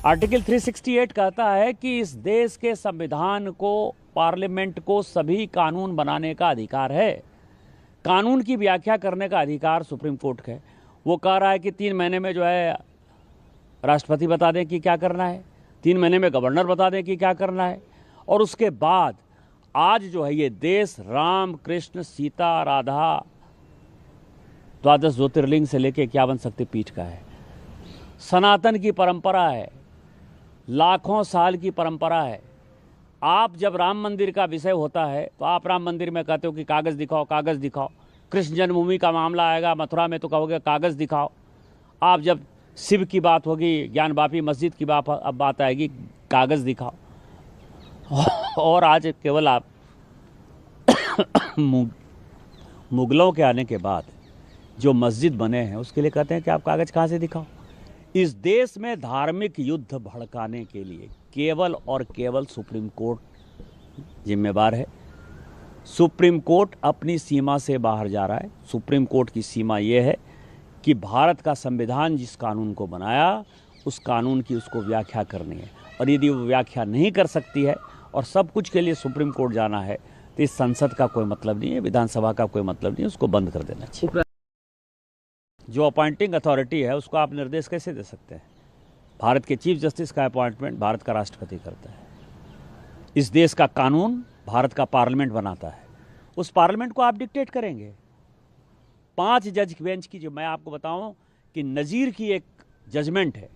Article 368 कहता है कि इस देश के संविधान को, पार्लियामेंट को सभी कानून बनाने का अधिकार है। कानून की व्याख्या करने का अधिकार सुप्रीम कोर्ट का है। वो कह रहा है कि 3 महीने में जो है राष्ट्रपति बता दें कि क्या करना है, 3 महीने में गवर्नर बता दें कि क्या करना है। और उसके बाद आज जो है ये देश राम, कृष्ण, सीता, राधा, 12 ज्योतिर्लिंग से लेकर 51 शक्तिपीठ का है। सनातन की परंपरा है, लाखों साल की परंपरा है। आप जब राम मंदिर का विषय होता है तो आप राम मंदिर में कहते हो कि कागज़ दिखाओ, कागज़ दिखाओ। कृष्ण जन्मभूमि का मामला आएगा मथुरा में तो कहोगे कागज़ दिखाओ। आप जब शिव की बात होगी, ज्ञानवापी मस्जिद की बात आएगी, कागज़ दिखाओ। और आज केवल आप मुगलों के आने के बाद जो मस्जिद बने हैं उसके लिए कहते हैं कि आप कागज़ कहाँ से दिखाओ। इस देश में धार्मिक युद्ध भड़काने के लिए केवल और केवल सुप्रीम कोर्ट जिम्मेवार है। सुप्रीम कोर्ट अपनी सीमा से बाहर जा रहा है। सुप्रीम कोर्ट की सीमा ये है कि भारत का संविधान जिस कानून को बनाया उस कानून की उसको व्याख्या करनी है, और यदि वो व्याख्या नहीं कर सकती है और सब कुछ के लिए सुप्रीम कोर्ट जाना है तो इस संसद का कोई मतलब नहीं है, विधानसभा का कोई मतलब नहीं है, उसको बंद कर देना चाहिए। जो अपॉइंटिंग अथॉरिटी है उसको आप निर्देश कैसे दे सकते हैं? भारत के चीफ जस्टिस का अपॉइंटमेंट भारत का राष्ट्रपति करता है। इस देश का कानून भारत का पार्लियामेंट बनाता है। उस पार्लियामेंट को आप डिक्टेट करेंगे? 5 जज बेंच की, जो मैं आपको बताऊं कि नज़ीर की एक जजमेंट है,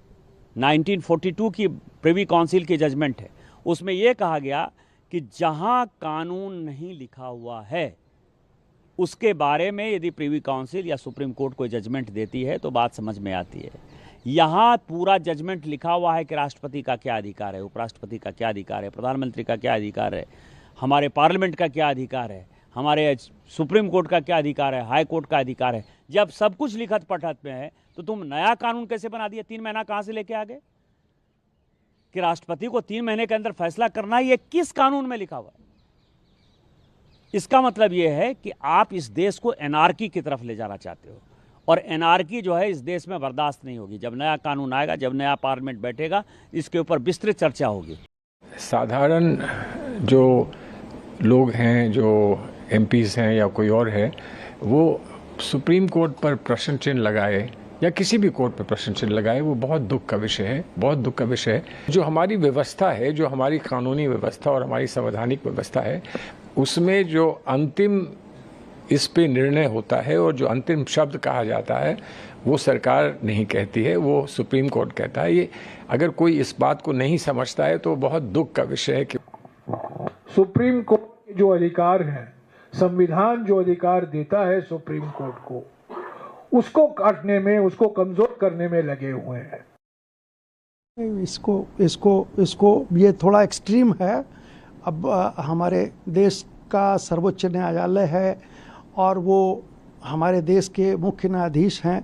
1942 की प्रिवी काउंसिल की जजमेंट है। उसमें यह कहा गया कि जहां कानून नहीं लिखा हुआ है उसके बारे में यदि प्रिवी काउंसिल या सुप्रीम कोर्ट कोई जजमेंट देती है तो बात समझ में आती है। यहाँ पूरा जजमेंट लिखा हुआ है कि राष्ट्रपति का क्या अधिकार है, उपराष्ट्रपति का क्या अधिकार है, प्रधानमंत्री का क्या अधिकार है, हमारे पार्लियामेंट का क्या अधिकार है, हमारे सुप्रीम कोर्ट का क्या अधिकार है, हाई कोर्ट का अधिकार है। जब सब कुछ लिखत पढ़त में है तो तुम नया कानून कैसे बना दिया? 3 महीना कहाँ से लेके आ गए कि राष्ट्रपति को 3 महीने के अंदर फैसला करना है? ये किस कानून में लिखा हुआ है? इसका मतलब यह है कि आप इस देश को एनार्की की तरफ ले जाना चाहते हो, और एनार्की जो है इस देश में बर्दाश्त नहीं होगी। जब नया कानून आएगा, जब नया पार्लियामेंट बैठेगा, इसके ऊपर विस्तृत चर्चा होगी। साधारण जो लोग हैं, जो एमपीज हैं या कोई और है, वो सुप्रीम कोर्ट पर प्रश्न चिन्ह लगाए या किसी भी कोर्ट पर प्रश्न चिन्ह लगाए, वो बहुत दुख का विषय है, बहुत दुख का विषय है। जो हमारी व्यवस्था है, जो हमारी कानूनी व्यवस्था और हमारी संवैधानिक व्यवस्था है, उसमें जो अंतिम इस पे निर्णय होता है और जो अंतिम शब्द कहा जाता है वो सरकार नहीं कहती है, वो सुप्रीम कोर्ट कहता है। ये अगर कोई इस बात को नहीं समझता है तो बहुत दुख का विषय है कि सुप्रीम कोर्ट के जो अधिकार हैं, संविधान जो अधिकार देता है सुप्रीम कोर्ट को, उसको काटने में, उसको कमजोर करने में लगे हुए हैं। इसको ये थोड़ा एक्सट्रीम है। अब हमारे देश का सर्वोच्च न्यायालय है और वो हमारे देश के मुख्य न्यायाधीश हैं,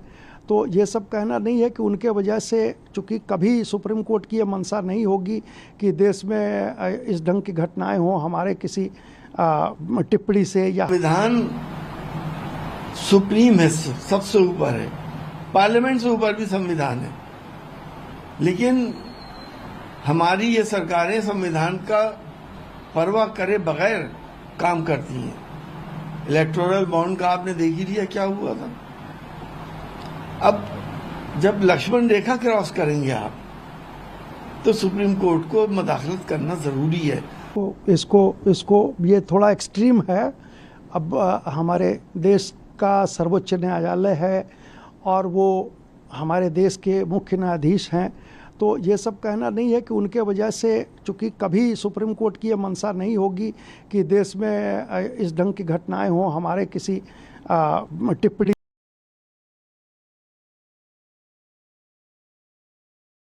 तो ये सब कहना नहीं है कि उनके वजह से, चूँकि कभी सुप्रीम कोर्ट की ये मंशा नहीं होगी कि देश में इस ढंग की घटनाएं हों हमारे किसी टिप्पणी से या। संविधान सुप्रीम है, सबसे ऊपर है, पार्लियामेंट से ऊपर भी संविधान है, लेकिन हमारी ये सरकारें संविधान का परवाह करे बगैर काम करती हैं। इलेक्टोरल बॉन्ड का आपने देख ही लिया क्या हुआ था। अब जब लक्ष्मण रेखा क्रॉस करेंगे आप तो सुप्रीम कोर्ट को मदाखलत करना जरूरी है। इसको ये थोड़ा एक्सट्रीम है। अब हमारे देश का सर्वोच्च न्यायालय है और वो हमारे देश के मुख्य न्यायाधीश हैं, तो ये सब कहना नहीं है कि उनके वजह से, चूँकि कभी सुप्रीम कोर्ट की ये मंशा नहीं होगी कि देश में इस ढंग की घटनाएं हों हमारे किसी टिप्पणी